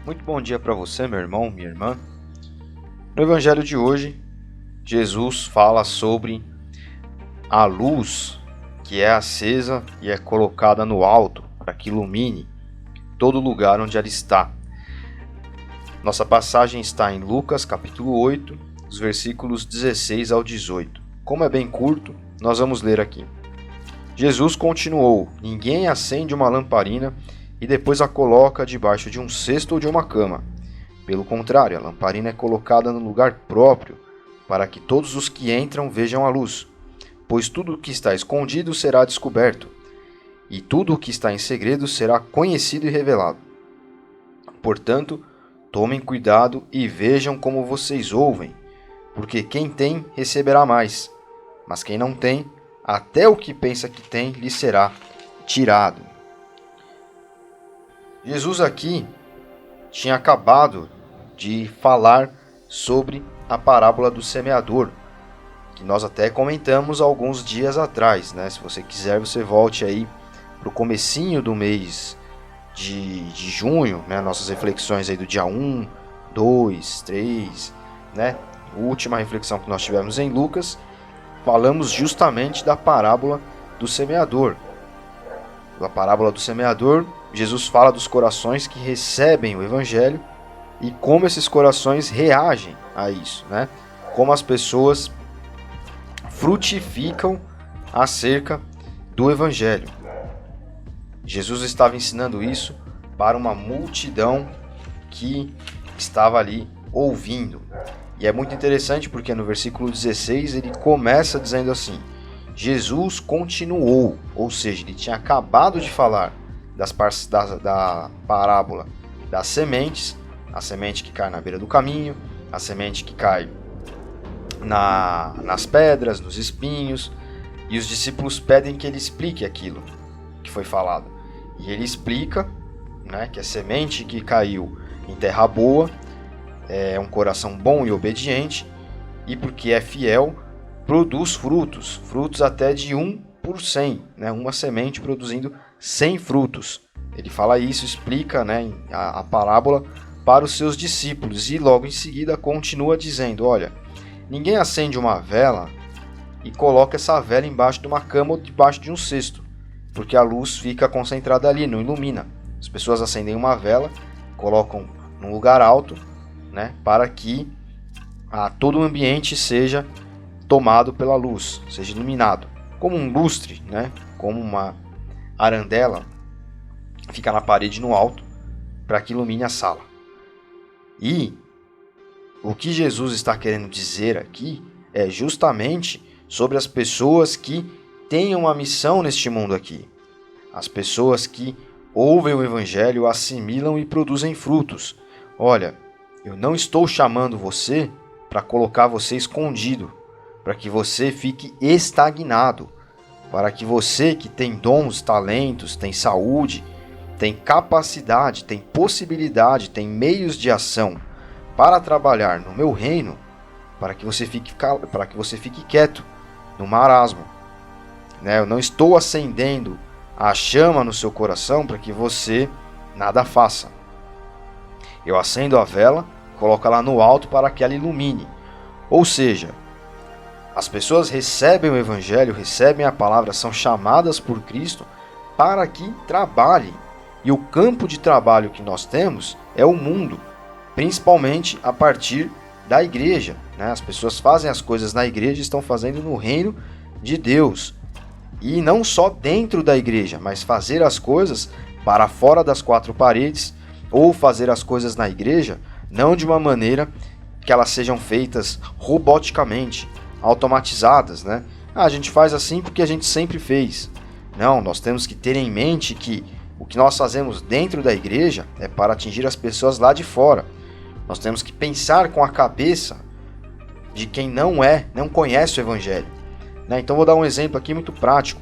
Muito bom dia para você, meu irmão, minha irmã. No evangelho de hoje, Jesus fala sobre a luz que é acesa e é colocada no alto para que ilumine todo lugar onde ela está. Nossa passagem está em Lucas, capítulo 8, os versículos 16 ao 18. Como é bem curto, nós vamos ler aqui. Jesus continuou: ninguém acende uma lamparina e depois a coloca debaixo de um cesto ou de uma cama. Pelo contrário, a lamparina é colocada no lugar próprio, para que todos os que entram vejam a luz. Pois tudo o que está escondido será descoberto, e tudo o que está em segredo será conhecido e revelado. Portanto, tomem cuidado e vejam como vocês ouvem, porque quem tem receberá mais, mas quem não tem, até o que pensa que tem lhe será tirado. Jesus aqui tinha acabado de falar sobre a parábola do semeador, que nós até comentamos alguns dias atrás, né? Se você quiser, você volte aí para o comecinho do mês de junho, né? Nossas reflexões aí do dia 1, 2, 3, né? A última reflexão que nós tivemos em Lucas, falamos justamente da parábola do semeador. Na parábola do semeador, Jesus fala dos corações que recebem o evangelho e como esses corações reagem a isso, né? Como as pessoas frutificam acerca do evangelho. Jesus estava ensinando isso para uma multidão que estava ali ouvindo. E é muito interessante porque no versículo 16 ele começa dizendo assim: Jesus continuou, ou seja, ele tinha acabado de falar da parábola das sementes, a semente que cai na beira do caminho, a semente que cai nas pedras, nos espinhos, e os discípulos pedem que ele explique aquilo que foi falado. E ele explica, né, que a semente que caiu em terra boa é um coração bom e obediente, e porque é fiel, produz frutos até de 1 por 100, né? Uma semente produzindo 100 frutos. Ele fala isso, explica, né, a parábola para os seus discípulos e logo em seguida continua dizendo: olha, ninguém acende uma vela e coloca essa vela embaixo de uma cama ou debaixo de um cesto, porque a luz fica concentrada ali, não ilumina. As pessoas acendem uma vela, colocam num lugar alto, né, para que todo o ambiente seja tomado pela luz, seja iluminado, como um lustre, né? Como uma arandela, fica na parede no alto para que ilumine a sala. E o que Jesus está querendo dizer aqui é justamente sobre as pessoas que têm uma missão neste mundo aqui, as pessoas que ouvem o evangelho, assimilam e produzem frutos. Olha, eu não estou chamando você para colocar você escondido, para que você fique estagnado, para que você que tem dons, talentos, tem saúde, tem capacidade, tem possibilidade, tem meios de ação para trabalhar no meu reino, para que você fique quieto, no marasmo. Né? Eu não estou acendendo a chama no seu coração para que você nada faça. Eu acendo a vela, coloco ela no alto para que ela ilumine. Ou seja, as pessoas recebem o evangelho, recebem a palavra, são chamadas por Cristo para que trabalhem. E o campo de trabalho que nós temos é o mundo, principalmente a partir da igreja. Né? As pessoas fazem as coisas na igreja, estão fazendo no reino de Deus. E não só dentro da igreja, mas fazer as coisas para fora das quatro paredes, ou fazer as coisas na igreja, não de uma maneira que elas sejam feitas roboticamente, automatizadas, né? A gente faz assim porque a gente sempre fez. Não, nós temos que ter em mente que o que nós fazemos dentro da igreja é para atingir as pessoas lá de fora. Nós temos que pensar com a cabeça de quem não conhece o evangelho. Né? Então vou dar um exemplo aqui muito prático.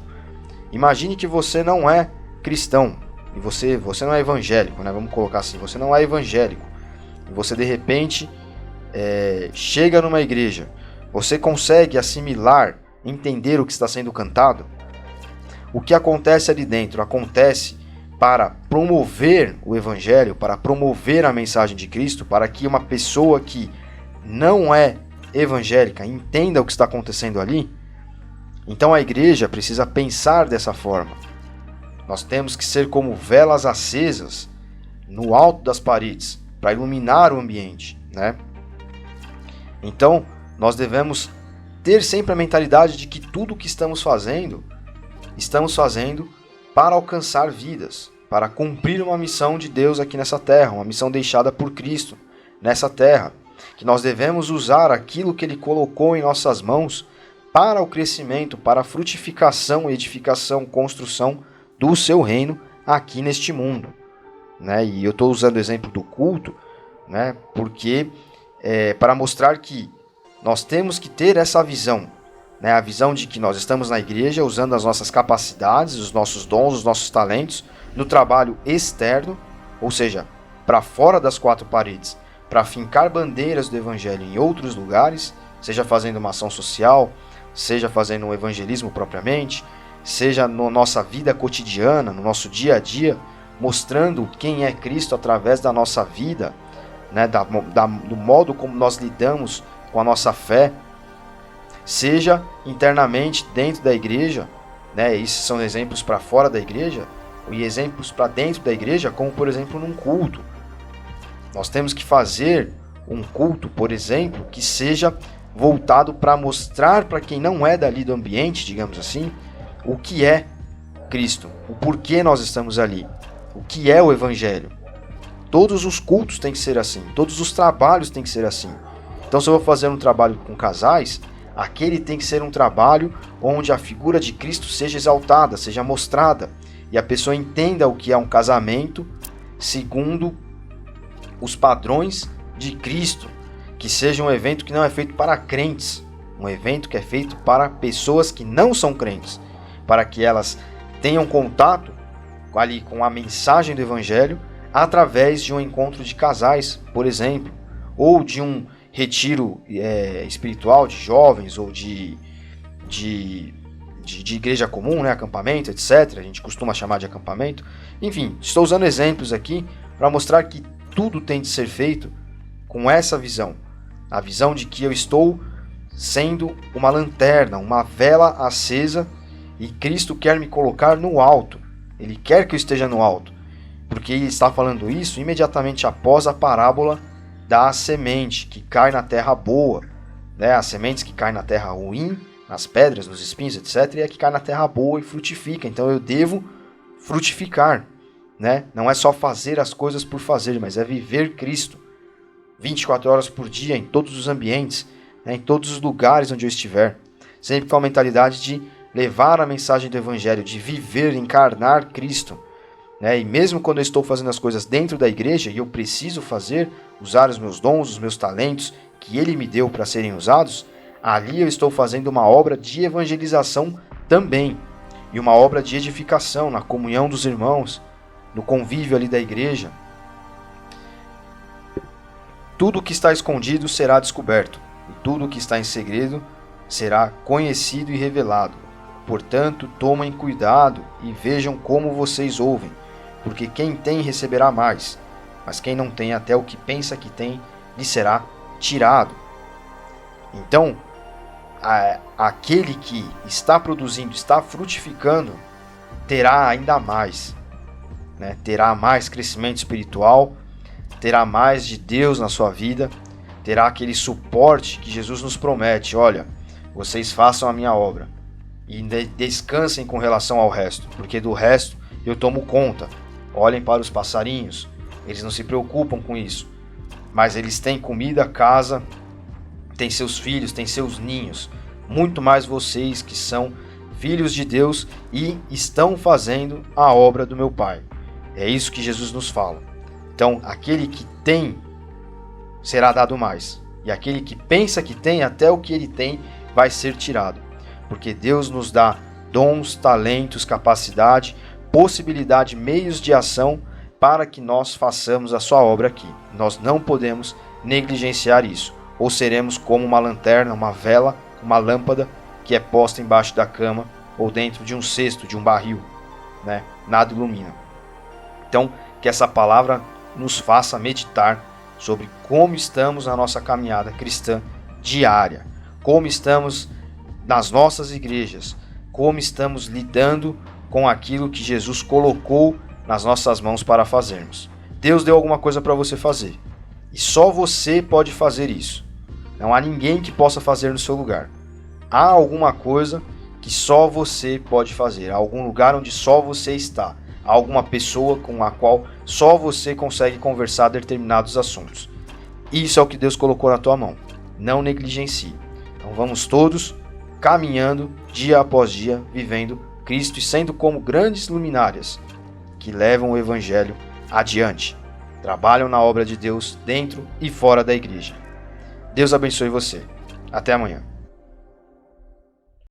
Imagine que você não é cristão e você não é evangélico, né? Vamos colocar assim, você não é evangélico e você de repente chega numa igreja. Você consegue assimilar, entender o que está sendo cantado? O que acontece ali dentro? Acontece para promover o evangelho, para promover a mensagem de Cristo, para que uma pessoa que não é evangélica entenda o que está acontecendo ali, então a igreja precisa pensar dessa forma. Nós temos que ser como velas acesas no alto das paredes, para iluminar o ambiente, né? Então, nós devemos ter sempre a mentalidade de que tudo o que estamos fazendo para alcançar vidas, para cumprir uma missão de Deus aqui nessa terra, uma missão deixada por Cristo nessa terra, que nós devemos usar aquilo que Ele colocou em nossas mãos para o crescimento, para a frutificação, edificação, construção do seu reino aqui neste mundo, né? E eu estou usando o exemplo do culto, né? Porque para mostrar que nós temos que ter essa visão, né? A visão de que nós estamos na igreja usando as nossas capacidades, os nossos dons, os nossos talentos no trabalho externo, ou seja, para fora das quatro paredes, para fincar bandeiras do evangelho em outros lugares, seja fazendo uma ação social, seja fazendo um evangelismo propriamente, seja na nossa vida cotidiana, no nosso dia a dia, mostrando quem é Cristo através da nossa vida, né, do modo como nós lidamos com a nossa fé, seja internamente dentro da igreja, né, esses são exemplos para fora da igreja, e exemplos para dentro da igreja, como por exemplo num culto. Nós temos que fazer um culto, por exemplo, que seja voltado para mostrar para quem não é dali do ambiente, digamos assim, o que é Cristo, o porquê nós estamos ali, o que é o Evangelho. Todos os cultos têm que ser assim, todos os trabalhos têm que ser assim. Então, se eu vou fazer um trabalho com casais, aquele tem que ser um trabalho onde a figura de Cristo seja exaltada, seja mostrada, e a pessoa entenda o que é um casamento segundo os padrões de Cristo, que seja um evento que não é feito para crentes, um evento que é feito para pessoas que não são crentes, para que elas tenham contato ali com a mensagem do Evangelho através de um encontro de casais, por exemplo, ou de um retiro espiritual de jovens, ou de igreja comum, né, acampamento, etc. A gente costuma chamar de acampamento. Enfim, estou usando exemplos aqui para mostrar que tudo tem de ser feito com essa visão. A visão de que eu estou sendo uma lanterna, uma vela acesa, e Cristo quer me colocar no alto. Ele quer que eu esteja no alto. Porque ele está falando isso imediatamente após a parábola da semente que cai na terra boa, né? As sementes que caem na terra ruim, nas pedras, nos espinhos, etc. E a que cai na terra boa e frutifica. Então eu devo frutificar, né? Não é só fazer as coisas por fazer, mas é viver Cristo 24 horas por dia, em todos os ambientes, né? Em todos os lugares onde eu estiver. Sempre com a mentalidade de levar a mensagem do Evangelho, de viver, encarnar Cristo, né? E mesmo quando eu estou fazendo as coisas dentro da igreja, e eu preciso fazer, usar os meus dons, os meus talentos, que Ele me deu para serem usados, ali eu estou fazendo uma obra de evangelização também, e uma obra de edificação, na comunhão dos irmãos, no convívio ali da igreja. Tudo que está escondido será descoberto, e tudo que está em segredo será conhecido e revelado. Portanto, tomem cuidado e vejam como vocês ouvem, porque quem tem receberá mais, mas quem não tem, até o que pensa que tem, lhe será tirado. Então, aquele que está produzindo, está frutificando, terá ainda mais, né? Terá mais crescimento espiritual, terá mais de Deus na sua vida, terá aquele suporte que Jesus nos promete. Olha, vocês façam a minha obra e descansem com relação ao resto, porque do resto eu tomo conta. Olhem para os passarinhos, eles não se preocupam com isso, mas eles têm comida, casa, têm seus filhos, têm seus ninhos. Muito mais vocês que são filhos de Deus e estão fazendo a obra do meu Pai. É isso que Jesus nos fala. Então, aquele que tem será dado mais, e aquele que pensa que tem, até o que ele tem vai ser tirado. Porque Deus nos dá dons, talentos, capacidade, possibilidade, meios de ação para que nós façamos a sua obra aqui. Nós não podemos negligenciar isso, ou seremos como uma lanterna, uma vela, uma lâmpada que é posta embaixo da cama ou dentro de um cesto, de um barril, né? Nada ilumina. Então, que essa palavra nos faça meditar sobre como estamos na nossa caminhada cristã diária, como estamos nas nossas igrejas, como estamos lidando com aquilo que Jesus colocou nas nossas mãos para fazermos. Deus deu alguma coisa para você fazer, e só você pode fazer isso. Não há ninguém que possa fazer no seu lugar. Há alguma coisa que só você pode fazer, há algum lugar onde só você está, há alguma pessoa com a qual só você consegue conversar determinados assuntos. Isso é o que Deus colocou na tua mão. Não negligencie. Então vamos todos caminhando dia após dia, vivendo Cristo e sendo como grandes luminárias que levam o Evangelho adiante. Trabalham na obra de Deus dentro e fora da igreja. Deus abençoe você. Até amanhã.